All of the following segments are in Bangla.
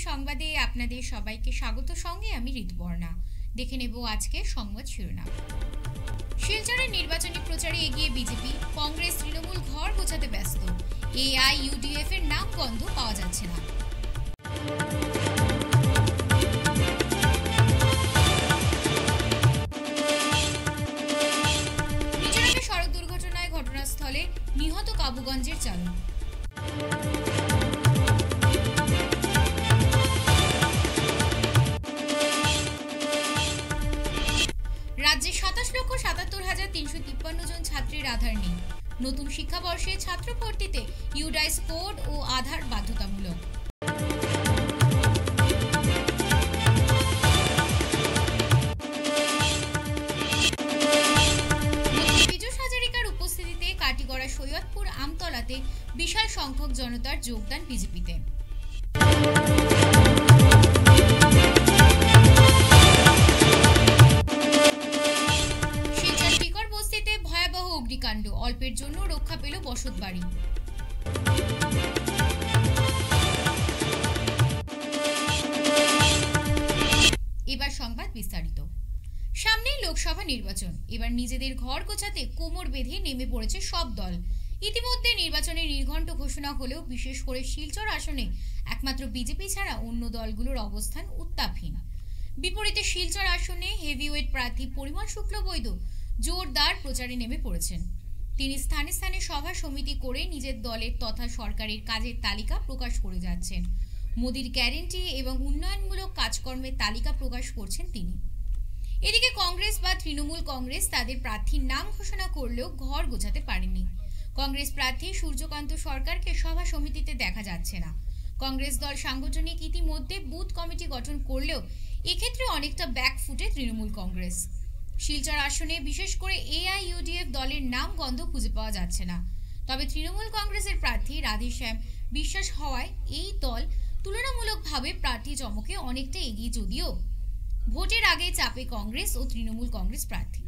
সংবাদে আপনাদের সবাইকে স্বাগত। সঙ্গে আমি ঋতুপর্ণা। দেখে নেব আজকে সংবাদ শিরোনাম। শিলচরের নির্বাচনী প্রচারে এগিয়ে বিজেপি, কংগ্রেস তৃণমূল ঘর গোছাতে ব্যস্ত। AIUDF এর নাম গন্ধ পাওয়া যাচ্ছে না। মিজোরামে সড়ক দুর্ঘটনায় ঘটনাস্থলে নিহত কাবুগঞ্জের চালক। রাজ্যে 27,77,353 জন ছাত্রীর আধার নেই। নতুন শিক্ষাবর্ষে ছাত্র ভর্তিতে ইউডাইস কোড ও আধার বাধ্যতামূলক। পীযূষ হাজারিকার উপস্থিতিতে কাটিগড়া সৈয়দপুর আমতলাতে বিশাল সংখ্যক জনতার যোগদান বিজেপিতে। অগ্নিকাণ্ড, অল্পের জন্য রক্ষা পেল বসতবাড়ি। এবার সংবাদ বিস্তারিত। সামনেই লোকসভা নির্বাচন। এবার নিজেদের ঘর গোছাতে কোমর বেঁধে নেমে পড়েছে সব দল। ইতিমধ্যে নির্বাচনের নির্ঘণ্ট ঘোষণা হলেও বিশেষ করে শিলচর আসনে একমাত্র বিজেপি ছাড়া অন্য দলগুলোর অবস্থান উত্তাপহীন। বিপরীতে শিলচর আসনে হেভিওয়েট প্রার্থী পরিমল শুক্লবৈদ্য জোরদার প্রচারে নেমে পড়েছেন। তিনি স্থানে স্থানে সভা সমিতি করে নিজের দলের তথা সরকারের কাজের তালিকা প্রকাশ করে যাচ্ছেন। মোদির গ্যারেন্টি এবং উন্নয়নমূলক কাজকর্মের তালিকা প্রকাশ করছেন তিনি। এদিকে কংগ্রেস বা তৃণমূল কংগ্রেস তাদের প্রার্থীর নাম ঘোষণা করলেও ঘর গোছাতে পারেনি। কংগ্রেস প্রার্থী সূর্যকান্ত সরকারকে সভা সমিতিতে দেখা যাচ্ছে না। কংগ্রেস দল সাংগঠনিক ইতিমধ্যে বুথ কমিটি গঠন করলেও এক্ষেত্রে অনেকটা ব্যাকফুটে তৃণমূল কংগ্রেস। শিলচর আসনে বিশেষ করে AIUDF দলের নাম গন্ধ খুঁজে পাওয়া যাচ্ছে না। তবে তৃণমূল কংগ্রেসের প্রার্থী রাধেশ্যাম বিশ্বাস হওয়ায় এই দল তুলনামূলকভাবে প্রার্থী চমকে অনেকটা এগিয়ে, যদিও ভোটের আগে চাপে কংগ্রেস ও তৃণমূল কংগ্রেস প্রার্থী।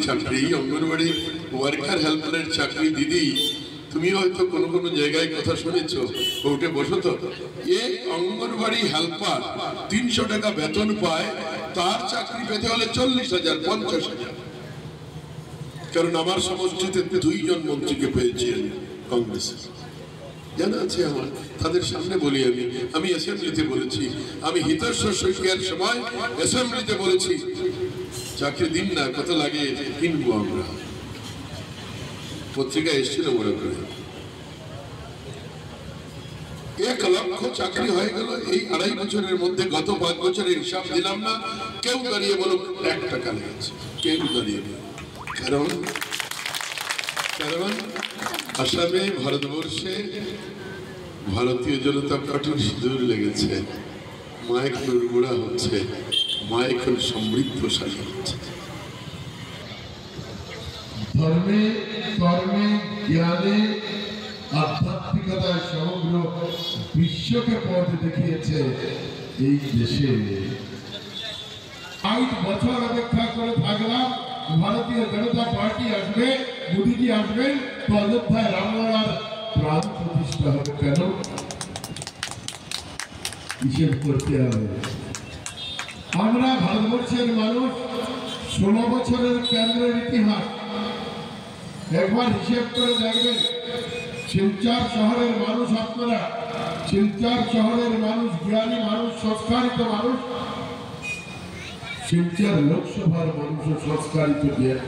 চাকরি অঙ্গনবাড়ি ওয়ার্কার হেল্পারের চাকরি দিদি, তুমি হয়তো কোনো কোনো জায়গায় কথা শুনেছো, কোর্টে বসো তো। এই অঙ্গনবাড়ি হেল্পার 300 টাকা বেতন পায়, তার চাকরি পেতে হলে 40,000 50,000। কারণ আমার সমষ্টিতে 2 জন মন্ত্রীকে পেয়েছেন কংগ্রেস, জানা আছে আমার। তাদের সামনে বলি আমি অ্যাসেম্বলিতে বলেছি, আমি হিতৈষী শইকীয়ার সময় অ্যাসেম্বলিতে বলেছি চাকরি দিন না, কত লাগে কিনবো আমরা। পত্রিকা এসেছিল বড় করে 1 লক্ষ চাকরি হয়ে গেল এই 2.5 বছরের মধ্যে। গত 5 বছরের হিসাব দিলাম না, কেউ দাঁড়িয়ে বলো 1 টাকা লেগেছে, কেউ দাঁড়িয়ে বলো। কারণ আসামে ভারতবর্ষে ভারতীয় জনতা পার্টির সিঁদুর লেগেছে, মায়ের নুরগুড়া হচ্ছে, মা এখন সমৃদ্ধশালী হচ্ছে। ধর্মে কর্মে জ্ঞানে আধ্যাত্মিকতায় সমগ্র বিশ্বকে পথ দেখিয়েছে এই দেশে। 5 বছর অপেক্ষা করে থাকলাম, ভারতীয় জনতা পার্টি আসবে, মোদীজি আসবেন, তো অযোধ্যায় রামলালার প্রাণ প্রতিষ্ঠা হবে। কেন হিসেব করতে হবে। আমরা ভারতবর্ষের মানুষ 16 বছরের কেন্দ্রের ইতিহাস একবার হিসেব করে দেখবেন। শিলচর শহরের মানুষ, আপনারা শিলচর শহরের মানুষ, জ্ঞানী মানুষ, সংস্কারিত মানুষ। শিলচর লোকসভার মানুষ সংস্কারিত জ্ঞানী।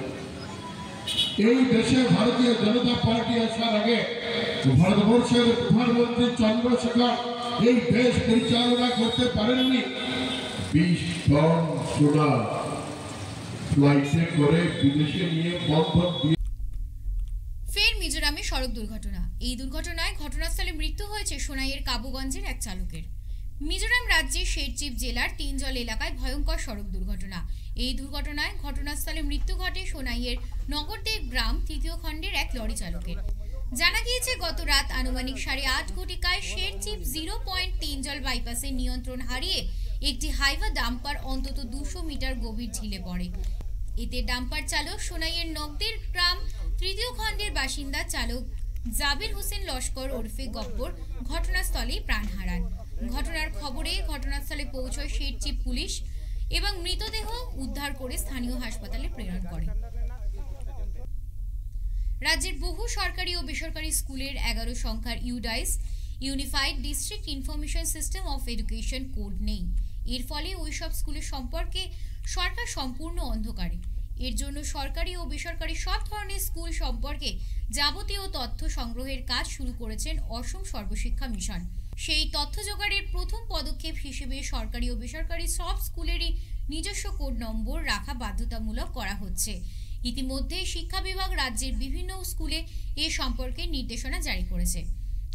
এই দেশে ভারতীয় জনতা পার্টি আসার আগে ভারতবর্ষের প্রধানমন্ত্রী চন্দ্রশেখর এই দেশ পরিচালনা করতে পারেননি। 20 টন সোনা ফ্লাইটে করে বিদেশে নিয়ে বন্ধক দিয়ে। ফের মিজোরামে সড়ক দুর্ঘটনা। এই দুর্ঘটনায় ঘটনাস্থলে মৃত্যু হয়েছে সোনাইয়ের কাবুগঞ্জের এক চালকের। মিজোরাম রাজ্যের শেরচিপ জেলার 3 জল এলাকায় ভয়ঙ্কর সড়ক দুর্ঘটনা। এই দুর্ঘটনায় ঘটনাস্থলে মৃত্যু ঘটে সোনাইয়ের নগরদেব গ্রাম 3য় খণ্ডের এক লরি চালকের। জানা গিয়েছে গত রাত আনুমানিক 8:30 ঘটিকায় শেরচিপ 0.3 জল বাইপাসে নিয়ন্ত্রণ হারিয়ে একটি হাইভা ডাম্পার অন্তত 200 মিটার গভীর ঝিলে পড়ে। এতে ডাম্পার চালক সোনাইয়ের নগদের গ্রাম 3য় খণ্ডের বাসিন্দা চালক জাবির হোসেন লস্কর ওরফে গব্বর ঘটনাস্থলেই প্রাণ হারান। ঘটনার খবরে ঘটনাস্থলে পৌঁছয় শেরচিপ পুলিশ এবং মৃতদেহ উদ্ধার করে স্থানীয় হাসপাতালে প্রেরণ করে। রাজ্যের বহু সরকারি ও বেসরকারি স্কুলের 11 সংখ্যার UDISE unified district information system of education code নেই। এর ফলে ওইসব স্কুলের সম্পর্কে সরকার সম্পূর্ণ অন্ধকারে। এর জন্য সরকারি ও বেসরকারি সব ধরনের স্কুল সম্পর্কে যাবতীয় তথ্য সংগ্রহের কাজ শুরু করেছেন অসম সর্বশিক্ষা মিশন। সেই তথ্য জোগাড়ের প্রথম পদক্ষেপ হিসেবে সরকারি ও বেসরকারি সব স্কুলেরই নিজস্ব কোড নম্বর রাখা বাধ্যতামূলক করা হচ্ছে। ইতিমধ্যে শিক্ষা বিভাগ রাজ্যের বিভিন্ন স্কুলে এ সম্পর্কে নির্দেশনা জারি করেছে।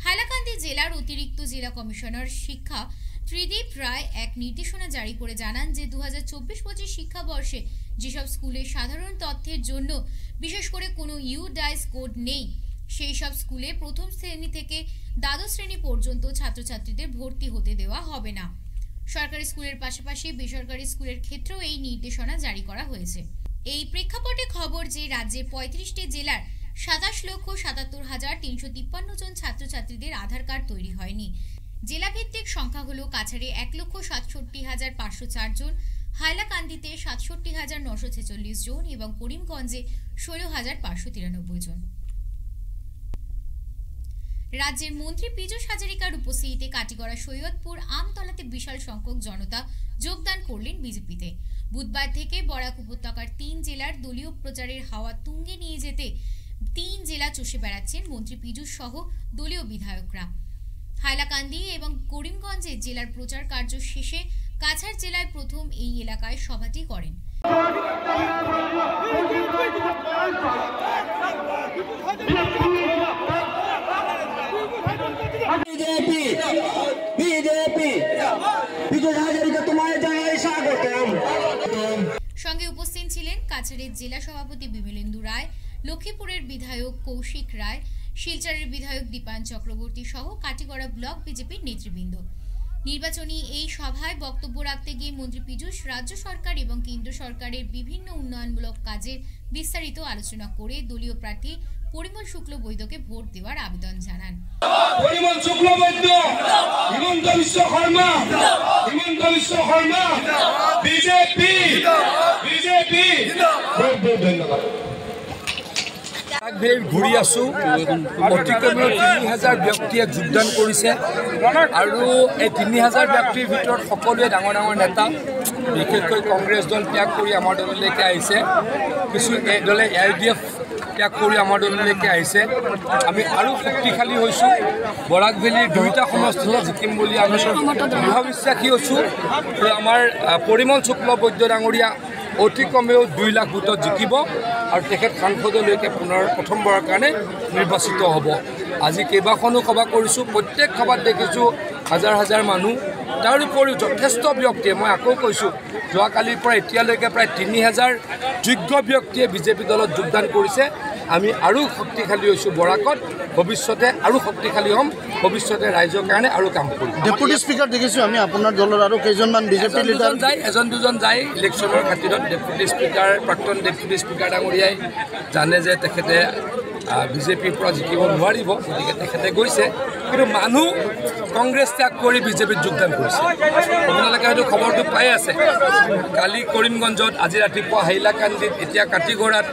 হাইলাকান্দি জেলার অতিরিক্ত জেলা কমিশনার শিক্ষা ত্রিদীপ রায় এক নির্দেশনা জারি করে জানান যে 2024-25 শিক্ষাবর্ষে যেসব স্কুলে সাধারণ তথ্যের জন্য বিশেষ করে কোনো ইউডাইস কোড নেই সেই সব স্কুলে প্রথম শ্রেণী থেকে দ্বাদশ শ্রেণী পর্যন্ত ছাত্রছাত্রীদের ভর্তি হতে দেওয়া হবে না। সরকারি স্কুলের পাশাপাশি বেসরকারি স্কুলের ক্ষেত্রেও এই নির্দেশনা জারি করা হয়েছে। এই প্রেক্ষাপটে খবর যে রাজ্যের 35টি জেলার 27,77,353 জন ছাত্রছাত্রীদের আধার কার্ড তৈরি হয়নি। জেলাভিত্তিক সংখ্যা হল কাছাড়ে 1,67,504 জন, হাইলাকান্দিতে 67,946 জন এবং করিমগঞ্জে 16,593 জন। রাজ্যের মন্ত্রী পীযূষ হাজারিকার উপস্থিতিতে কাটিগড়া সৈয়দপুর আমতলাতে বিশাল সংখ্যক জনতা যোগদান করলেন বিজেপিতে। বুধবার থেকে বরাক উপত্যকার 3 জেলার দলীয় প্রচারের হাওয়া তুঙ্গে নিয়ে যেতে 3 জেলা চষে বেড়াচ্ছেন মন্ত্রী পীযূষ সহ দলীয় বিধায়করা। হাইলাকান্দি এবং করিমগঞ্জে জেলার প্রচার কার্য শেষে কাছাড় জেলায় প্রথম এই এলাকায় সভাটি করেন। সঙ্গে উপস্থিত ছিলেন কাছাড়ের জেলা সভাপতি বিমলেন্দু রায়, লক্ষ্মীপুরের বিধায়ক কৌশিক রায়, শিলচরের বিধায়ক দীপায়ন চক্রবর্তী সহ কাটিগড়া ব্লক বিজেপির নেতৃবৃন্দ। নির্বাচনী এই সভায় বক্তব্য রাখতে গিয়ে মন্ত্রী পীযূষ রাজ্য সরকার এবং কেন্দ্র সরকারের বিভিন্ন উন্নয়নমূলক কাজের বিস্তারিত আলোচনা করে দলীয় প্রার্থী পরিমল শুক্লবৈদ্যকে ভোট দেওয়ার আবেদন জানান। পরিমল শুক্লবৈদ্য, হিমন্ত বিশ্ব শর্মা, বিজেপি ধন্যবাদ। ঘূৰি আছো, অতি কমেও 3,000 ব্যক্তিয়ে যোগদান কৰিছে আৰু এই 3,000 ব্যক্তিৰ ভিতৰত সকলোৱে ডাঙৰ ডাঙৰ নেতা, বিশেষকৈ কংগ্ৰেছ দল ত্যাগ কৰি আমাৰ দললৈকে আহিছে, কিছু দলে AIDF ত্যাগ কৰি আমাৰ দললৈকে আহিছে। আমি আৰু শক্তিশালী হৈছোঁ, বৰাক ভেলীৰ 2টা সমষ্টিতে জিকিম বুলি আমি দৃঢ় বিশ্বাসী হৈছোঁ। আমাৰ পৰিমল শুক্লবৈদ্য ডাঙৰীয়া অতি কমেও 2 লাখ ভোটত জিকিব আৰু তেখেত সাংসদলৈকে পুনৰ প্ৰথমবাৰৰ কাৰণে নিৰ্বাচিত হ'ব। আজি কেইবাখনো সভা কৰিছোঁ, প্ৰত্যেক সভাত দেখিছোঁ হাজাৰ হাজাৰ মানুহ। তাৰ উপৰিও যথেষ্ট ব্যক্তিয়ে, মই আকৌ কৈছোঁ, যোৱাকালিৰ পৰা এতিয়ালৈকে প্ৰায় 3,000 যোগ্য ব্যক্তিয়ে বিজেপি দলত যোগদান কৰিছে। আমি আৰু শক্তিশালী হৈছোঁ বৰাকত, ভৱিষ্যতে আৰু শক্তিশালী হ'ম, ভৱিষ্যতে ৰাইজৰ কাৰণে আৰু কাম কৰিম। ডেপুটি স্পিকাৰ দেখিছোঁ আমি আপোনাৰ দলৰ আৰু কেইজনমান বিজেপি লিডাৰ যায়, এজন দুজন যায় ইলেকশ্যনৰ খাতিৰত। ডেপুটি স্পিকাৰ, প্ৰাক্তন ডেপুটি স্পিকাৰ ডাঙৰীয়াই জানে যে তেখেতে বিজেপিৰ পৰা জিকিব নোৱাৰিব, গতিকে তেখেতে গৈছে। কিন্তু মানুহ কংগ্ৰেছ ত্যাগ কৰি বিজেপিত যোগদান কৰিছে। আপোনালোকে হয়তো খবৰটো পাই আছে, কালি কৰিমগঞ্জত, আজি ৰাতিপুৱা হাইলাকান্দিত, এতিয়া কাটিগড়াত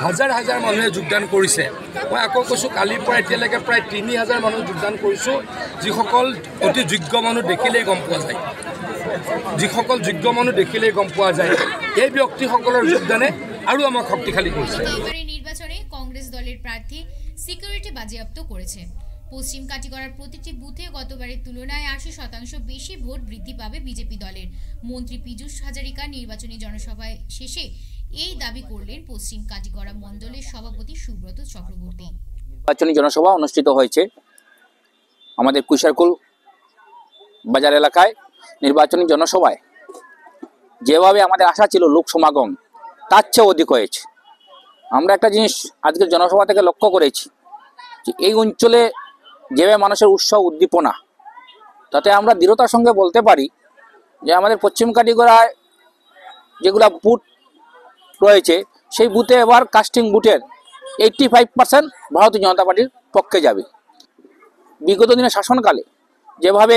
হাজাৰ হাজাৰ মানুহে যোগদান কৰিছে। মই আকৌ কৈছোঁ, কালিৰ পৰা এতিয়ালৈকে প্ৰায় 3,000 মানুহ যোগদান কৰিছোঁ, যিসকল অতি যোগ্য মানুহ দেখিলেই গম পোৱা যায়, যিসকল যোগ্য মানুহ দেখিলেই গম পোৱা যায়। এই ব্যক্তিসকলৰ যোগদানে আৰু আমাক শক্তিশালী কৰিছে। নির্বাচনে কংগ্রেস দলের প্রার্থী সিকিউরিটি বাজেয়াপ্ত করেছে। পশ্চিম কাটিগড়ার প্রতিটি বুথে গতবারের তুলনায় 80% বেশি ভোট বৃদ্ধি পাবে বিজেপি দলের। মন্ত্রী পীযূষ হাজারিকা নির্বাচনী জনসভায় শেষে এই দাবি করলেন পশ্চিম কাটিগড়া মণ্ডলের সভাপতি সুব্রত চক্রবর্তী। নির্বাচনী জনসভা অনুষ্ঠিত হয়েছে আমাদের কুশারকুল বাজার এলাকায়। নির্বাচনী জনসভায় যেভাবে আমাদের আশা ছিল লোক সমাগম, তার চেয়ে অধিক হয়েছে। আমরা একটা জিনিস আজকের জনসভা থেকে লক্ষ্য করেছি যে এই অঞ্চলে যেভাবে মানুষের উৎসাহ উদ্দীপনা, তাতে আমরা দৃঢ়তার সঙ্গে বলতে পারি যে আমাদের পশ্চিম কাটিগড়ায় যেগুলা বুথ রয়েছে সেই বুথে এবার কাস্টিং বুথের 85% ভারতীয় জনতা পার্টির পক্ষে যাবে। বিগত দিনে শাসনকালে যেভাবে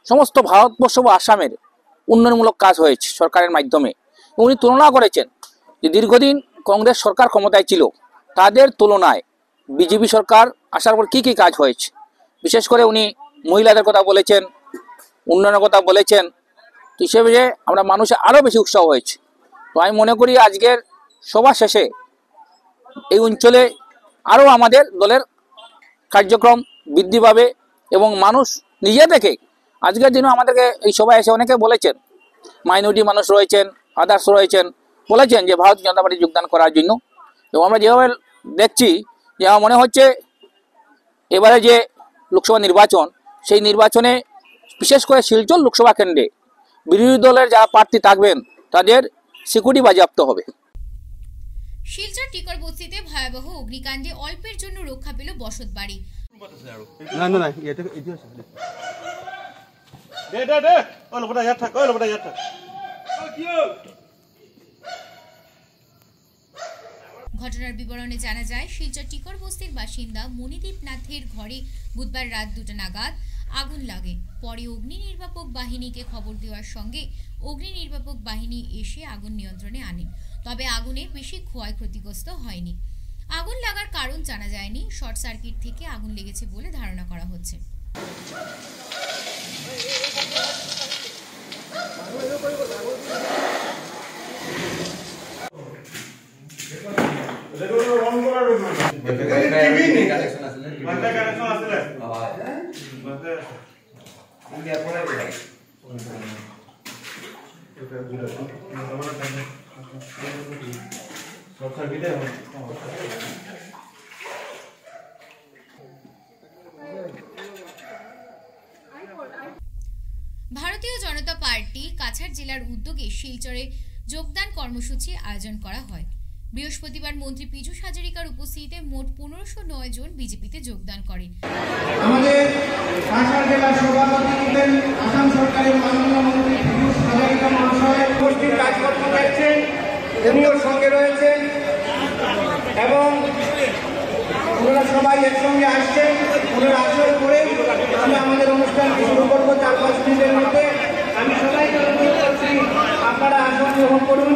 সমস্ত ভারতবর্ষ বা আসামের উন্নয়নমূলক কাজ হয়েছে সরকারের মাধ্যমে। উনি তুলনা করেছেন যে দীর্ঘদিন কংগ্রেস সরকার ক্ষমতায় ছিল তাদের তুলনায় বিজেপি সরকার আসার পর কী কী কাজ হয়েছে। বিশেষ করে উনি মহিলাদের কথা বলেছেন, উন্নয়নের কথা বলেছেন, হিসেবে আমরা মানুষের আরও বেশি উৎসাহ হয়েছে। তো আমি মনে করি আজকের সভা শেষে এই অঞ্চলে আরও আমাদের দলের কার্যক্রম বৃদ্ধি পাবে এবং মানুষ নিজে থেকে আজকের দিনে আমাদেরকে এই সভায় এসে অনেকে বলেছেন, মাইনরিটি মানুষ রয়েছেন, আদার্স রয়েছেন, বলেছেন যে ভারতীয় জনতা পার্টি যোগদান করার জন্য। এবং আমরা যেভাবে দেখছি যে আমার মনে হচ্ছে এবারে যে লোকসভা নির্বাচন, সেই নির্বাচনে বিশেষ করে শিলচর লোকসভা কেন্দ্রে বিরোধী দলের যারা প্রার্থী থাকবেন তাদের সিকিউরিটি বাজেয়াপ্ত হবে। শিলচর টিকর বস্তিতে ভয়াবহ অগ্নিকাণ্ডে অল্পের জন্য রক্ষা পেল বসত বাড়ি। ঘটনার বিবরণে জানা যায়, শিলচর টিকর বস্তির বাসিন্দা মণিদীপ নাথের ঘরে বুধবার রাত 2টা নাগাদ আগুন লাগে। পরে অগ্নি নির্বাপক বাহিনীকে খবর দেওয়ার সঙ্গে অগ্নি নির্বাপক বাহিনী এসে আগুন নিয়ন্ত্রণে আনেন। তবে আগুনে বেশি ক্ষয়ক্ষতিগ্রস্ত হয়নি। আগুন লাগার কারণ জানা যায়নি। শর্ট সার্কিট থেকে আগুন লেগেছে বলে ধারণা করা হচ্ছে। ভারতীয় জনতা পার্টি কাছাড় জেলার উদ্যোগে শিলচরে যোগদান কর্মসূচি আয়োজন করা হয়। বৃহস্পতিবার মন্ত্রী পীযূষ হাজারিকার উপস্থিতিতে মোট 1509 জন বিজেপিতে যোগদান করেন। আমাদের কাছাড় জেলার সভাপতি ছিলেন আসাম সরকারের মাননীয় মন্ত্রী পীযূষ হাজারিকা মহাশয়। উপস্থিত কাজকর্ম দেখছেন, উনিও সঙ্গে রয়েছেন এবং ওনারা সবাই একসঙ্গে আসছেন। ওনারা আসার পরে আমি আমাদের অনুষ্ঠান শুরু করবো 4-5 মিনিটের মধ্যে। আমি সবাইকে অনুরোধ করছি আপনারা আসন গ্রহণ করুন।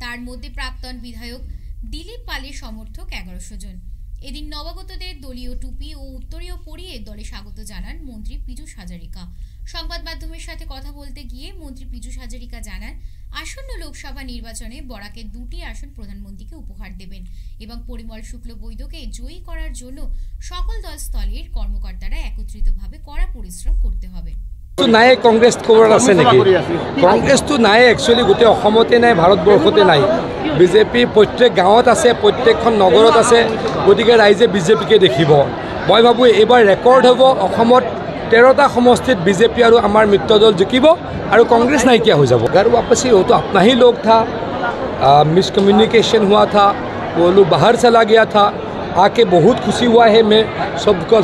তার মধ্যে প্রাক্তন বিধায়ক দিলীপ পালের সমর্থক 1100 জন। এদিন নবাগতদের দলীয় টুপি ও উত্তরীয় পরিয়ে দলে স্বাগত জানান মন্ত্রী পীযূষ হাজারিকা। সংবাদ মাধ্যমের সাথে কথা বলতে গিয়ে মন্ত্রী পীযূষ হাজারিকা জানান, আসন্ন লোকসভা নির্বাচনে বরাকের 2টি আসন প্রধানমন্ত্রীকে উপহার দেবেন এবং পরিমল শুক্লবৈদ্যকে জয়ী করার জন্য সকল দল স্থলের কর্মকর্তারা একত্রিতভাবে কড়া পরিশ্রম করতে হবে। নাই কংগ্ৰেছ খবৰ আছে নেকি? কংগ্ৰেছটো নাই, একচুৱেলি গোটেই অসমতে নাই, ভাৰতবৰ্ষতে নাই। বিজেপি প্ৰত্যেক গাঁৱত আছে, প্ৰত্যেকখন নগৰত আছে, গতিকে ৰাইজে বিজেপিকে দেখিব। মই ভাবোঁ এইবাৰ ৰেকৰ্ড হ'ব, অসমত 13টা সমষ্টিত বিজেপি আৰু আমাৰ মিত্ৰ দল জিকিব আৰু কংগ্ৰেছ নাইকিয়া হৈ যাব। আৰু वापस वो तो अपना ही लोग था, मिसकम्युनिकेशन हुआ था, वो लोग बाहर चला गया था, आके बहुत खुशी हुआ है। मैं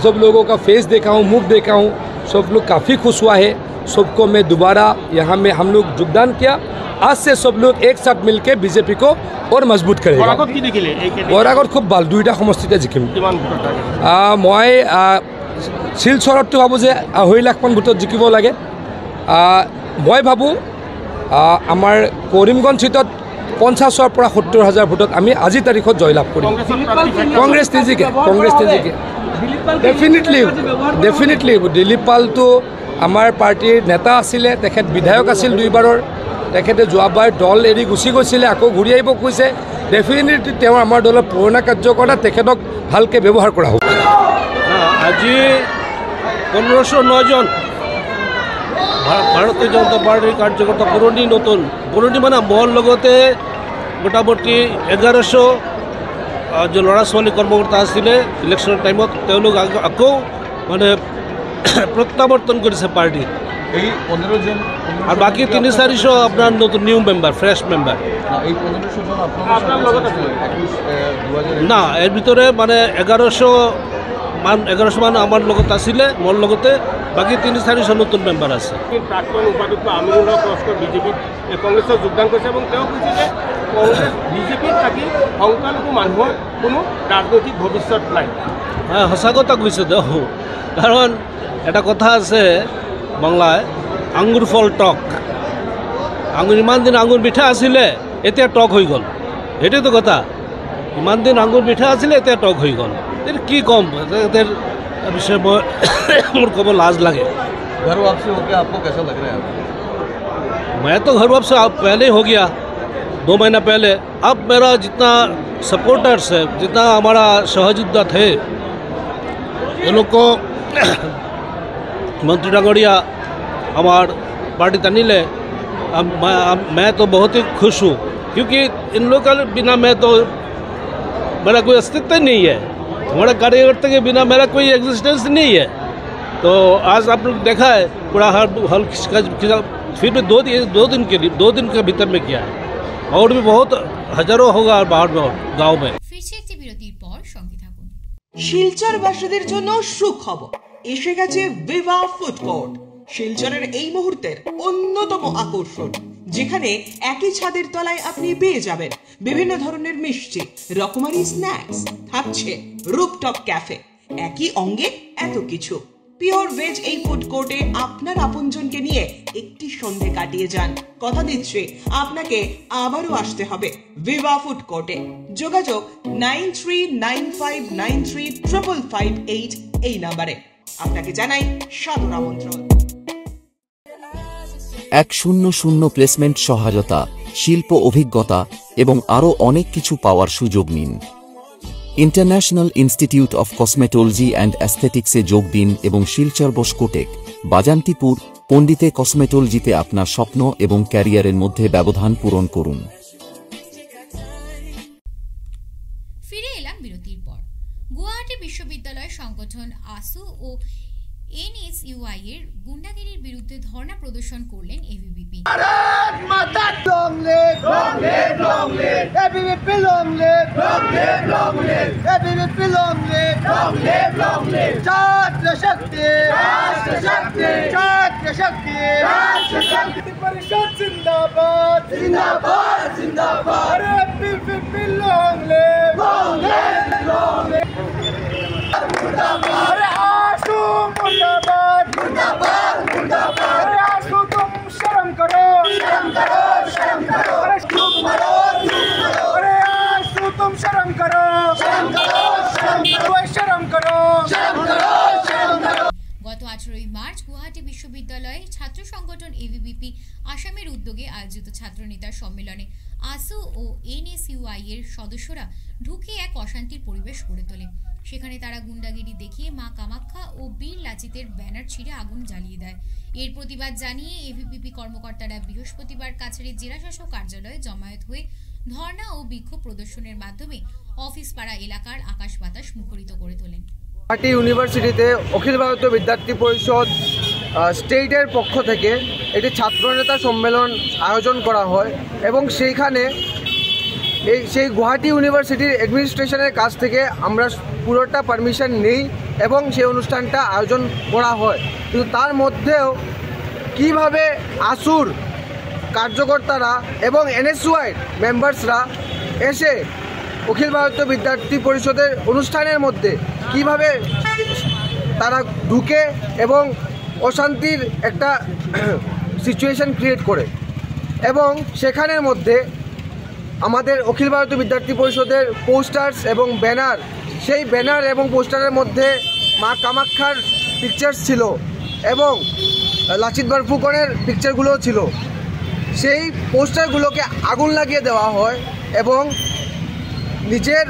सब लोगों का फेस देखा हूँ, मुख देखा हूँ, सब लोग काफ़ी खुश हुआ है। सबको मैं दोबारा यहाँ में हम लोग योगदान किया। आज से सब लोग एक साथ मिलकर बीजेपी को और मजबूत करेगा। বৰাকত খুব ভাল, 2টা সমষ্টিতে জিকিম। মই শিলচৰতো ভাবোঁ যে 2.5 লাখমান ভোটত জিকিব লাগে। মই ভাবোঁ আমাৰ কৰিমগঞ্জ সিটত 50,000 পৰা 70,000 ভোটত আমি আজি তাৰিখত জয়লাভ কৰিম। কংগ্ৰেছ নিজিকে, ডেফিনেটলি দিলীপ পালটো আমাৰ পাৰ্টিৰ নেতা আছিলে, তেখেত বিধায়ক আছিল 2বাৰৰ। তেখেতে যোৱাবাৰ দল এৰি গুচি গৈছিলে, আকৌ ঘূৰি আহিব কৈছে। ডেফিনেটলি তেওঁ আমাৰ দলৰ পুৰণা কাৰ্যকৰ্তা, তেখেতক ভালকৈ ব্যৱহাৰ কৰা হ'ব। আজি 1509 জন ভাৰতীয় জনতা পাৰ্টিৰ কাৰ্যকৰ্তা পুৰণি নতুন, পুৰণি মানে মোৰ লগতে মোটামুটি 1100 যে ল'ৰা ছোৱালী কৰ্মকৰ্তা আছিলে ইলেকশ্যনৰ টাইমত, তেওঁলোক আকৌ মানে প্ৰত্যাৱৰ্তন কৰিছে পাৰ্টি। এই 15 জন আর বাকি 300-400 আপনার নতুন নিউ মেম্বার, ফ্রেশ মেম্বার। এই 1500 জন আপনার লগত আছে 2000 না, এর ভিতরে মানে 1100 মান আমার লগত আছিলে, মোর লগতে বাকি 300-400 নতুন মেম্বার আছে। প্ৰাক্তন উপাধ্যক্ষ আমিনুল হক লস্কৰ বিজেপিত কংগ্ৰেছত যোগদান কৰিছে এবং তেওঁ কৈছে যে কংগ্ৰেছ বিজেপিত থাকি সংখ্যালঘু মানুহৰ কোনো ৰাজনৈতিক ভৱিষ্যত নাই। হ্যাঁ, সঁচা কথা কৈছে দেখো, কারণ এটা কথা আছে বাংলায়, আঙুর ফল টক। আঙুর ইমান দিন আঙুর মিঠা আছিলে, এতিয়া টক হৈ গ'ল। সেইটোৱে তো কথা, ইমান দিন আঙুর মিঠা আছিলে, এতিয়া টক হৈ গ'ল। এর কি কম, এদের বিষয়ে মোर कब लाज लगे। घर वापसी हो गया, आपको कैसा लग रहा है? मैं तो घर वापसी पहले ही हो गया, 2 महीना पहले। अब मेरा जितना सपोर्टर्स है, जितना हमारा सहयोद्धा थे, इन लोग को मंत्री डांगड़िया हमार पार्टी तनिले, अब मैं तो बहुत ही खुश हूँ, क्योंकि इन लोग के बिना मैं तो मेरा कोई अस्तित्व नहीं है, हमारे कार्यकर्ता के बिना मेरा कोई एग्जिस्टेंस नहीं है। तो आज आप लोग देखा है पूरा हल फिर भी 2 दिन के भीतर में किया है, और भी बहुत हजारों होगा बाहर में गाँव में। শিলচরবাসীদের জন্য সুখবর, এসে গেছে ভিভা ফুড কোর্ট। শিলচরের এই মুহূর্তের অন্যতম আকর্ষণ, যেখানে একই ছাদের তলায় আপনি পেয়ে যাবেন বিভিন্ন ধরনের মিষ্টি, রকমারি স্ন্যাক্স, থাকছে রুফটপ ক্যাফে, একই অঙ্গে এত কিছু। পিওর ভেজ এই ফুড কোর্টে আপনার আপনজনকে নিয়ে একটি সন্ধে কাটিয়ে যান। কথা দিচ্ছি আপনাকে আবারও আসতে হবে ভিভা ফুড কোর্টে। যোগাযোগ 9395935558 এই নাম্বারে। আপনাকে জানাই সাদর আমন্ত্রণ। 100 প্লেসমেন্ট সহায়তা, শিল্প অভিজ্ঞতা এবং আরও অনেক কিছু পাওয়ার সুযোগ নিন। International institute of cosmetology and অ্যাস্থেটিক্সে যোগ দিন এবং শিলচর বসকোটেক, বাজান্তিপুর, পণ্ডিতে কসমেটোলজিতে আপনার স্বপ্ন এবং ক্যারিয়ারের মধ্যে ব্যবধান পূরণ করুন। ফিরে এলাম বিরতির পর। গুয়াহাটি বিশ্ববিদ্যালয় সংগঠন আসু ও এনএসইউআই এর গুন্ডাগিরির বিরুদ্ধে ধর্ণা প্রদর্শন করলেন এবিভিপি। গত 18 মার্চ গুয়াহাটি বিশ্ববিদ্যালয়ে ছাত্র সংগঠন এবিভিপি আসামের উদ্যোগে আয়োজিত ছাত্রনেতার সম্মেলনে আসু ও এনএসইউআই এর সদস্যরা ঢুকে এক অশান্তির পরিবেশ গড়ে তোলে। সেখানে তারা গুন্ডাগিরি দেখিয়ে মা কামাখ্যা ও বীর লাচিতের ব্যানার ছিঁড়ে আগুন জ্বালিয়ে দেয়। এর প্রতিবাদ জানিয়ে এবিভিপি কর্মকর্তারা বৃহস্পতিবার কাছাড়ের জেলাশাসক কার্যালয়ে জমায়েত হয়ে ধর্ণা ও বিক্ষোভ প্রদর্শনের মাধ্যমে অফিস পাড়া এলাকার আকাশ বাতাস মুখরিত করে তোলেন। গুয়াহাটি ইউনিভার্সিটিতে অখিল ভারতীয় বিদ্যার্থী পরিষদ স্টেটের পক্ষ থেকে একটি ছাত্রনেতা সম্মেলন আয়োজন করা হয় এবং সেইখানে সেই গুয়াহাটি ইউনিভার্সিটির অ্যাডমিনিস্ট্রেশনের কাছ থেকে আমরা পুরোটা পারমিশন নেই এবং সেই অনুষ্ঠানটা আয়োজন করা হয়। কিন্তু তার মধ্যেও কিভাবে আসুর কার্যকর্তারা এবং এনএসইউআই মেম্বার্সরা এসে অখিল ভারতীয় বিদ্যার্থী পরিষদের অনুষ্ঠানের মধ্যে কিভাবে তারা ঢুকে এবং অশান্তির একটা সিচুয়েশন ক্রিয়েট করে এবং সেখানের মধ্যে আমাদের অখিল ভারতীয় বিদ্যার্থী পরিষদের পোস্টার্স এবং ব্যানার, সেই ব্যানার এবং পোস্টারের মধ্যে মা কামাখ্যার পিকচার্স ছিল এবং লাচিত বরফুকনের পিকচারগুলোও ছিল। সেই পোস্টারগুলোকে আগুন লাগিয়ে দেওয়া হয় এবং নিজের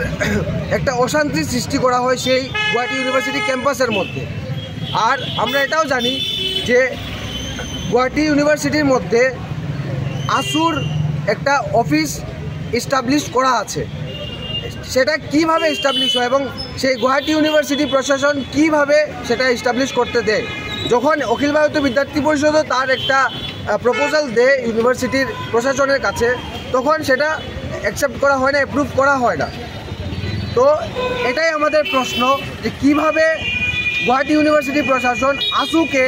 একটা অশান্তি সৃষ্টি করা হয় সেই গুয়াহাটি ইউনিভার্সিটি ক্যাম্পাসের মধ্যে। আর আমরা এটাও জানি যে গুয়াহাটি ইউনিভার্সিটির মধ্যে আসুর একটা অফিস এস্টাবলিশ করা আছে। সেটা কিভাবে এস্টাবলিশ হয় এবং সেই গুয়াহাটি ইউনিভার্সিটি প্রশাসন কিভাবে সেটা এস্টাবলিশ করতে দেয়। যখন অখিল ভারতীয় বিদ্যার্থী পরিষদও তার একটা প্রপোজাল দেয় ইউনিভার্সিটির প্রশাসনের কাছে, তখন সেটা অ্যাকসেপ্ট করা হয় না, অ্যাপ্রুভ করা হয় না। তো এটাই আমাদের প্রশ্ন যে কিভাবে গুয়াহাটি ইউনিভার্সিটি প্রশাসন আসুকে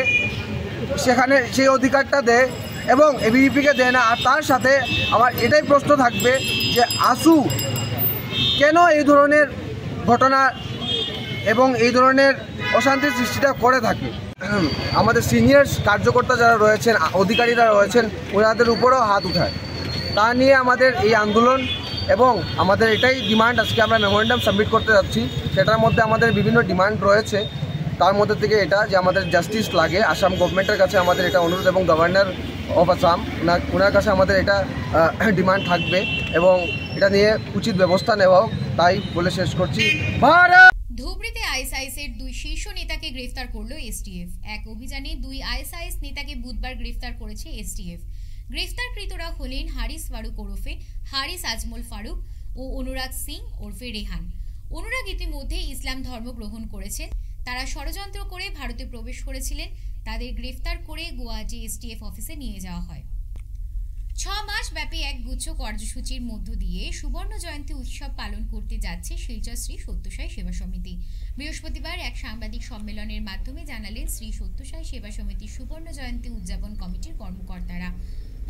সেখানে সেই অধিকারটা দেয় এবং এবিভিপিকে দেয় না। আর তার সাথে আমার এটাই প্রশ্ন থাকবে যে আসু কেন এই ধরনের ঘটনা এবং এই ধরনের অশান্তির সৃষ্টিটা করে থাকে। আমাদের সিনিয়র কার্যকর্তা যারা রয়েছেন, অধিকারীরা রয়েছেন, ওনাদের উপরেও হাত উঠায়। তা নিয়ে আমাদের এই আন্দোলন এবং আমাদের এটাই ডিমান্ড। আজকে আমরা মেমোরেন্ডাম সাবমিট করতে যাচ্ছি, সেটার মধ্যে আমাদের বিভিন্ন ডিমান্ড রয়েছে। তার মধ্যে থেকে এটা যে আমাদের জাস্টিস লাগে, আসাম গভর্নমেন্টের কাছে আমাদের এটা অনুরোধ এবং গভর্নর অফ আসাম ওনার কাছে আমাদের এটা ডিমান্ড থাকবে এবং এটা নিয়ে উচিত ব্যবস্থা নেওয়া হোক, তাই বলে শেষ করছি। ধুবড়ীতে আইএসআইএসের 2 শীর্ষ নেতাকে গ্রেফতার করল এসটিএফ। এক অভিযানে 2 আইএসআইএস নেতাকে বুধবার গ্রেফতার করেছে এসটিএফ। গ্রেফতারকৃতরা হলেন হারিস ফারুক ওরফে হারিস আজমল ফারুক ও অনুরাগ সিং ওরফে রেহান। অনুরাগ ইতিমধ্যে ইসলাম ধর্ম গ্রহণ করেছেন। তারা ষড়যন্ত্র করে ভারতে প্রবেশ করেছিলেন। তাদের গ্রেফতার করে গুয়াহাটি এসটিএফ অফিসে নিয়ে যাওয়া হয়। 6 মাস ব্যাপী এক গুচ্ছ কার্যসূচির মধ্য দিয়ে সুবর্ণ জয়ন্তী উৎসব পালন করতে যাচ্ছে শিলচর শ্রী সত্যসাই সেবা সমিতি। বৃহস্পতিবার এক সাংবাদিক সম্মেলনের মাধ্যমে জানালেন শ্রী সত্যসাই সেবা সমিতির সুবর্ণ জয়ন্তী উদযাপন কমিটির কর্মকর্তারা।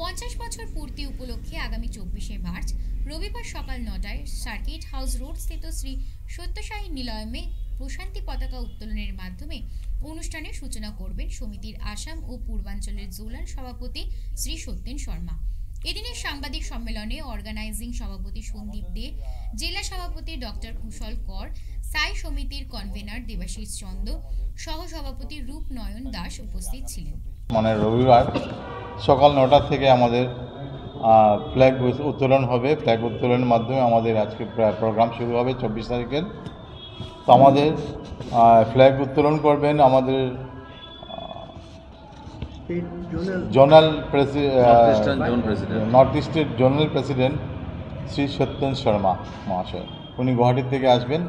50 বছর পূর্তি উপলক্ষে আগামী 24শে মার্চ রবিবার সকাল 9টায় সার্কিট হাউস রোড স্থিত শ্রী সত্যসাই নিলয়মে প্রশান্তি পতাকা উত্তোলনের মাধ্যমে অনুষ্ঠানের সূচনা করবেন সমিতির আসাম ও পূর্বাঞ্চলের জোনাল সভাপতি শ্রী সত্যেন শর্মা। এদিনের সাংবাদিক সম্মেলনে অর্গানাইজিং সভাপতি সন্দীপ দে, জেলা সভাপতি ডক্টর কুশল কর, সাই সমিতির কনভেনার দেবাশিস চন্দ্র, সহ সভাপতি রূপনয়ন দাস উপস্থিত ছিলেন। মানে রবিবার সকাল 9টা থেকে আমাদের ফ্ল্যাগ উত্তোলন হবে। ফ্ল্যাগ উত্তোলনের মাধ্যমে আমাদের আজকে প্রোগ্রাম শুরু হবে 24 তারিখের। তো আমাদের ফ্ল্যাগ উত্তোলন করবেন আমাদের নর্থ ইস্টের জোনাল প্রেসিডেন্ট শ্রী সত্যেন শর্মা মহাশয়। উনি গুয়াহাটি থেকে আসবেন,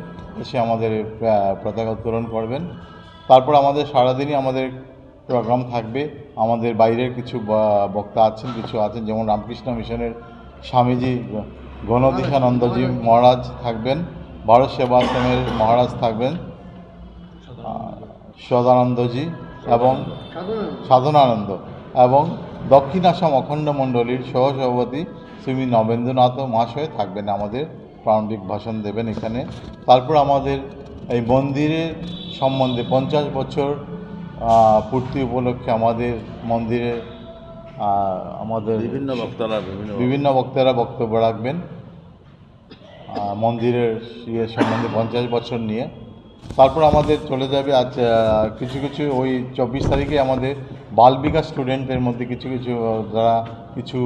এসে আমাদের পতাকা উত্তোলন করবেন। তারপর আমাদের সারাদিনই আমাদের প্রোগ্রাম থাকবে। আমাদের বাইরের কিছু বক্তা আছেন, কিছু আছেন, যেমন রামকৃষ্ণ মিশনের স্বামীজি গণদীশানন্দজি মহারাজ থাকবেন, ভারত সেবাশ্রমের মহারাজ থাকবেন সদানন্দজি এবং সাধনানন্দ, এবং দক্ষিণ আসাম অখণ্ড মণ্ডলীর সহসভাপতি শ্রী নবেন্দ্রনাথ মহাশয় থাকবেন, আমাদের প্রারম্ভিক ভাষণ দেবেন এখানে। তারপর আমাদের এই মন্দিরের সম্বন্ধে 50 বছর পূর্তি উপলক্ষে আমাদের মন্দিরে আমাদের বিভিন্ন বক্তারা বক্তব্য রাখবেন মন্দিরের সম্বন্ধে 50 বছর নিয়ে। তারপর আমাদের চলে যাবে আজ কিছু কিছু ওই 24 তারিখে আমাদের বাল বিকাশ স্টুডেন্টের মধ্যে কিছু কিছু যারা কিছু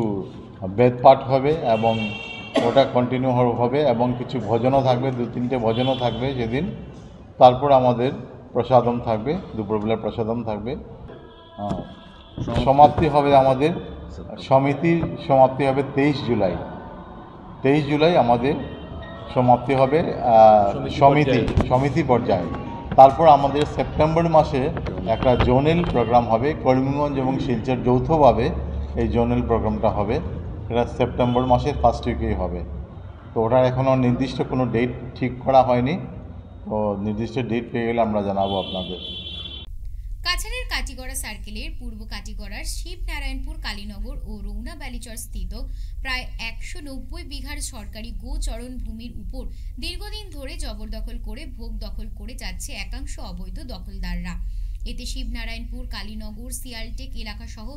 বেদপাঠ হবে এবং ওটা কন্টিনিউ হবে এবং কিছু ভজনও থাকবে, 2-3টে ভজনও থাকবে সেদিন। তারপর আমাদের প্রসাদম থাকবে, দুপুরবেলা প্রসাদম থাকবে। সমাপ্তি হবে আমাদের সমিতির সমাপ্তি হবে 23 জুলাই। 23 জুলাই আমাদের সমাপ্তি হবে সমিতি পর্যায়ে। তারপর আমাদের সেপ্টেম্বর মাসে একটা জোনাল প্রোগ্রাম হবে, করিমগঞ্জ এবং শিলচর যৌথভাবে এই জোনাল প্রোগ্রামটা হবে। এটা সেপ্টেম্বর মাসের ফার্স্ট উইকেই হবে। তো ওটার এখনও নির্দিষ্ট কোনো ডেট ঠিক করা হয়নি, তো নির্দিষ্ট ডেট পেয়ে গেলে আমরা জানাবো আপনাদের। কাছাড়ের কাটিগড়া সার্কেলের পূর্ব কাটিগড়ার শিবনারায়ণপুর কালীনগর ও রৌনা বালিচর স্থিত প্রায় 190 বিঘার সরকারি গোচরণ ভূমির উপর দীর্ঘদিন ধরে জবরদখল করে ভোগ দখল করে যাচ্ছে একাংশ অবৈধ দখলদাররা। এতে শিবনারায়ণপুর, কালীনগর, শিয়ালটেক এলাকা সহ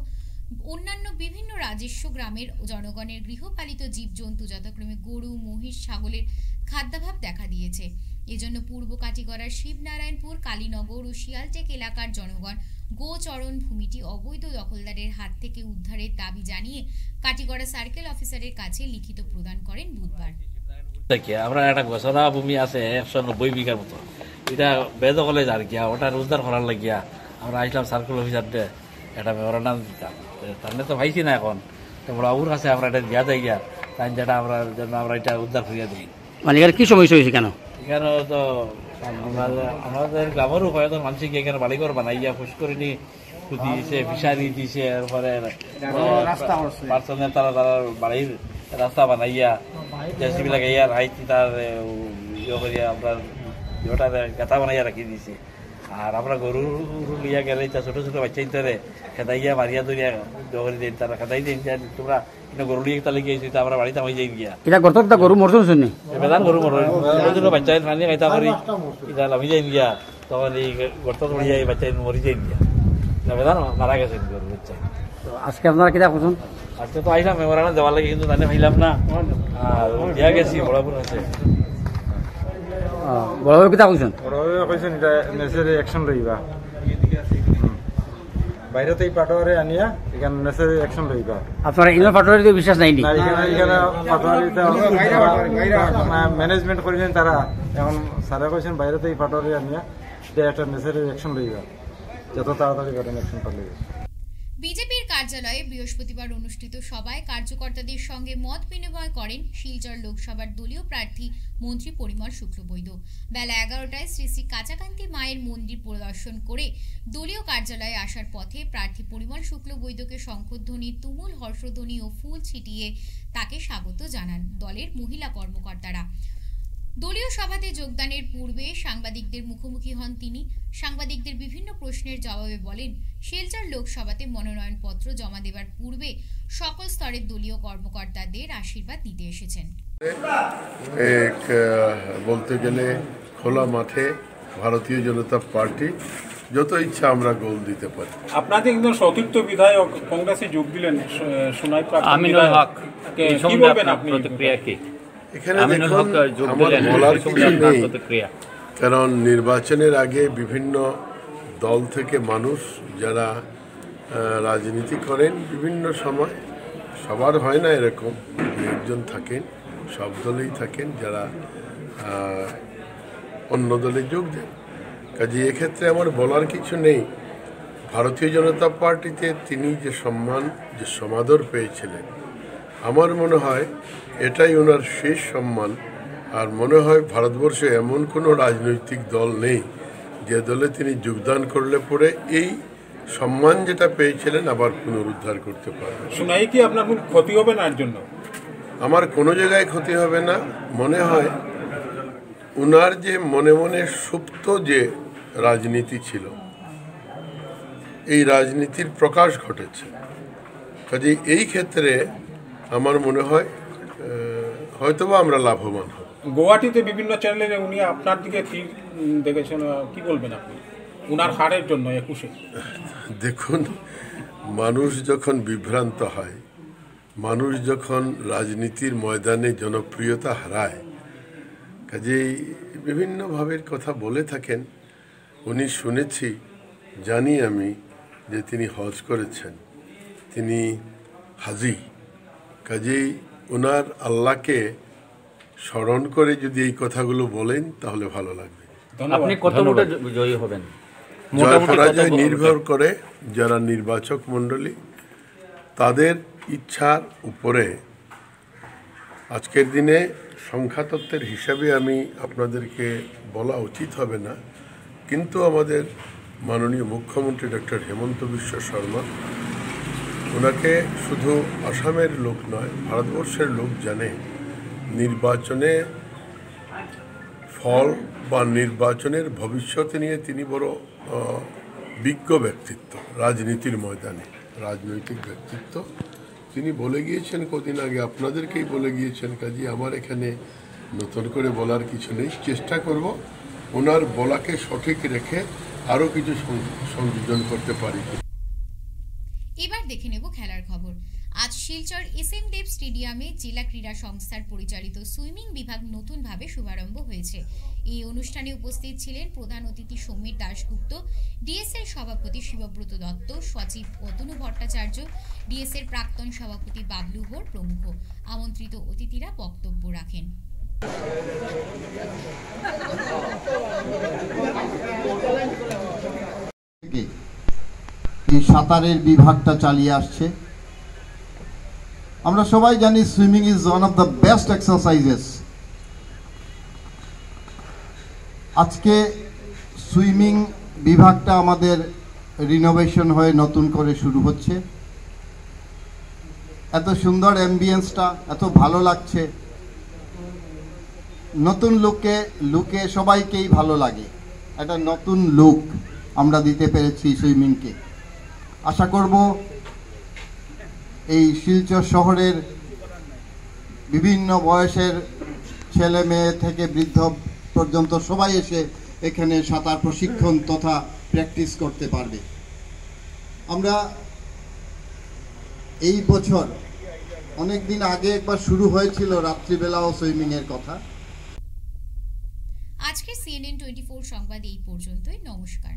অন্যান্য বিভিন্ন রাজস্ব গ্রামের জনগণের গৃহপালিত জীবজন্তু যথাক্রমে গরু, মহিষ, ছাগলের খাদ্যাভাব দেখা দিয়েছে। এজন্য পূর্ব কাটিগড়ার শিবনারায়ণপুর, কালীনগর ও শিয়ালটেক এলাকার জনগণ গোচরণ ভূমিটি অবৈধ দখলদারের হাত থেকে উদ্ধারের দাবি জানিয়ে কাটিগড়া সার্কেল অফিসারের কাছে লিখিত প্রদান করেন বুধবার। আমরা একটা ঘোষণা ভূমি আছে 190 বিঘার মতো, এটা বেদখলে যার গিয়া ওটা উদ্ধার করার লাগিয়া আমরা আসলাম সার্কেল অফিসারকে একটা মেমোরেন্ডাম দিতাম। তার তো ভাইছি না এখন, তো বাবুর কাছে আমরা এটা দিয়া যাই গিয়া তাই যেটা আমরা এটা উদ্ধার করিয়া দিই। মানে এখানে কি সমস্যা হয়েছে কেন? এখানে তো আমাদের গ্রামেরও কয়েকজন মানুষকে এখানে বাড়িঘর বানাইয়া ফুস করে নিয়ে দিয়েছে, ফিশারি দিয়েছে, এরপরে পার্সোনাল তারা বাড়ির রাস্তা বানাইয়া জেসিবি লাগাইয়া রাইতি তার ইয়ে করিয়া আপনার ওটা গাঁথা বানাইয়া রাখি দিয়েছে। আর আমরা গরু লিয়া গেলে ছোট ছোট বাচ্চা ইন্টারে খেদাইয়া মারিয়া ধরিয়া জহরি দিন, তারা খেদাই দিন তোমরা গরু লিয়ে তাহলে গিয়েছি, তা আমরা বাড়িতে আমি যাই গিয়া এটা গর্ত গরু মরছে শুনি বেদান গরু মর ছোট ছোট বাচ্চা পানি খাইতা করি এটা আমি যাই গিয়া, তখন এই গর্ত পড়িয়া এই বাচ্চা মরি যাই গিয়া বেদান মারা গেছে গরু বাচ্চা। আজকে আপনারা কিনা করছেন? আজকে তো আইলাম মেমোরান্ডাম দেওয়ার লাগে, কিন্তু জানি পাইলাম না, আর দিয়া গেছি বড়াপুর আছে। বড়ভাবে কিতা কইছেন? বড়ভাবে কইছেন এটা নেসেসারি অ্যাকশন লইবা, বাইরেতে এই পাটোয়ারে আনিয়া এখানে নেসেসারি অ্যাকশন লইবা। আপনারা ইনো পাটোয়ারিতে বিশ্বাস নাই নি? না, এখানে পাটোয়ারিতে ম্যানেজমেন্ট করিলেন তারা, এখন স্যারে কইছেন বাইরেতে এই পাটোয়ারি আনিয়া এটা একটা নেসেসারি অ্যাকশন লইবা, যত তাড়াতাড়ি পারেন অ্যাকশনটা লইবা। বিজেপির কার্যালয়ে বৃহস্পতিবার অনুষ্ঠিত সভায় কার্যকর্তাদের সঙ্গে মত বিনিময় করেন শিলচর লোকসভার দলীয় প্রার্থী মন্ত্রী পরিমল শুক্লবৈদ্য। বেলা 11টায় শ্রী শ্রী কাঁচাকান্তি মায়ের মন্দির পরিদর্শন করে দলীয় কার্যালয়ে আসার পথে প্রার্থী পরিমল শুক্লবৈদ্যকে শঙ্খধ্বনি, তুমুল হর্ষধ্বনি ও ফুল ছিটিয়ে তাকে স্বাগত জানান দলের মহিলা কর্মকর্তারা। দলীয় সভাতে যোগদানের পূর্বে সাংবাদিকদের মুখোমুখি হন তিনি। সাংবাদিকদের বিভিন্ন প্রশ্নের জবাবে বলেন, শিলচর লোকসভাতে মনোনয়নপত্র জমা দেওয়ার পূর্বে সকল স্তরের দলীয় কর্মকর্তাদের আশীর্বাদ নিতে এসেছেন। বলতে গেলে খোলা মাঠে ভারতীয় জনতা পার্টি যত ইচ্ছা আমরা গোল দিতে পারি। আপনাদের একজন সতীর্থ বিধায়ক কংগ্রেসে যোগ দিলেন সোনাই আমিনুল হক, কি বলবেন আপনি? প্রতিক্রিয়া কি? এখানে দেখুন, আমার বলার কিছু নেই, কারণ নির্বাচনের আগে বিভিন্ন দল থেকে মানুষ যারা রাজনীতি করেন বিভিন্ন সময়, সবার হয় না এরকম, একজন থাকেন, সব দলেই থাকেন যারা অন্য দলে যোগ দেন। কাজে এক্ষেত্রে আমার বলার কিছু নেই। ভারতীয় জনতা পার্টিতে তিনি যে সম্মান, যে সমাদর পেয়েছিলেন, আমার মনে হয় এটাই ওনার শেষ সম্মান। আর মনে হয় ভারতবর্ষে এমন কোনো রাজনৈতিক দল নেই যে দলে তিনি যোগদান করলে পরে এই সম্মান যেটা পেয়েছিলেন আবার পুনরুদ্ধার করতে পারবেন। শোনাই কি আপনার কোনো ক্ষতি হবে না? এর জন্য আমার কোনো জায়গায় ক্ষতি হবে না। মনে হয় ওনার যে মনে মনে সুপ্ত যে রাজনীতি ছিল, এই রাজনীতির প্রকাশ ঘটেছে। কাজে এই ক্ষেত্রে আমার মনে হয় হয়তোবা আমরা লাভবান হব। গুয়াহাটিতে বিভিন্ন চ্যানেলে উনি আপনার দিকে তীর দেখেছেন, কি বলবেন আপনি উনার হারের জন্য 21-এ? দেখুন, মানুষ যখন বিভ্রান্ত হয়, মানুষ যখন রাজনীতির ময়দানে জনপ্রিয়তা হারায়, কাজেই বিভিন্নভাবে কথা বলে থাকেন। উনি শুনেছি, জানি আমি যে তিনি হজ করেছেন, তিনি হাজি। কাজেই ওনার আল্লাহকে স্মরণ করে যদি এই কথাগুলো বলেন তাহলে ভালো লাগবে। আপনি কত ভোটে জয়ী হবেন? জয় পরাজয় নির্ভর করে যারা নির্বাচক মণ্ডলী তাদের ইচ্ছার উপরে। আজকের দিনে সংখ্যাতত্ত্বের হিসাবে আমি আপনাদেরকে বলা উচিত হবে না, কিন্তু আমাদের মাননীয় মুখ্যমন্ত্রী ডক্টর হেমন্ত বিশ্ব শর্মা, ওনাকে শুধু আসামের লোক নয়, ভারতবর্ষের লোক জানে নির্বাচনে ফল বা নির্বাচনের ভবিষ্যৎ নিয়ে তিনি বড় বিজ্ঞ ব্যক্তিত্ব। রাজনীতির ময়দানে রাজনৈতিক ব্যক্তিত্ব। তিনি বলে গিয়েছেন কদিন আগে, আপনাদেরকেই বলে গিয়েছেন। কাজে আমার এখানে নতুন করে বলার কিছু নেই। চেষ্টা করব ওনার বলাকে সঠিক রেখে আরও কিছু সংযোজন করতে পারি। এবার দেখে নেব খেলার খবর। আজ শিলচর এসএম দেব স্টেডিয়ামে জেলা ক্রীড়া সংস্থার পরিচালিত সুইমিং বিভাগ নতুনভাবে শুভারম্ভ হয়েছে। এই অনুষ্ঠানে উপস্থিত ছিলেন প্রধান অতিথি সমীর দাশগুপ্ত, ডিএসএর সভাপতি শিবব্রত দত্ত, সচিব অতনু ভট্টাচার্য, ডিএসএর প্রাক্তন সভাপতি বাবলু হোর প্রমুখ। আমন্ত্রিত অতিথিরা বক্তব্য রাখেন। এই সাঁতারের বিভাগটা চালিয়ে আসছে। আমরা সবাই জানি swimming is one of the best exercises আজকে সুইমিং বিভাগটা আমাদের রিনোভেশন হয়ে নতুন করে শুরু হচ্ছে। এত সুন্দর অ্যাম্বিয়েন্সটা, এত ভালো লাগছে। নতুন লুকে সবাইকেই ভালো লাগে। একটা নতুন লুক আমরা দিতে পেরেছি সুইমিংকে। আশা করব এই শিলচর শহরের বিভিন্ন বয়সের ছেলে মেয়ে থেকে বৃদ্ধ পর্যন্ত সবাই এসে এখানে সাঁতার প্রশিক্ষণ তথা প্র্যাকটিস করতে পারবে। আমরা এই বছর অনেক দিন আগে একবার শুরু হয়েছিল রাত্রিবেলাও সুইমিংয়ের কথা। আজকে CNN 24 সংবাদ এই পর্যন্তই। নমস্কার।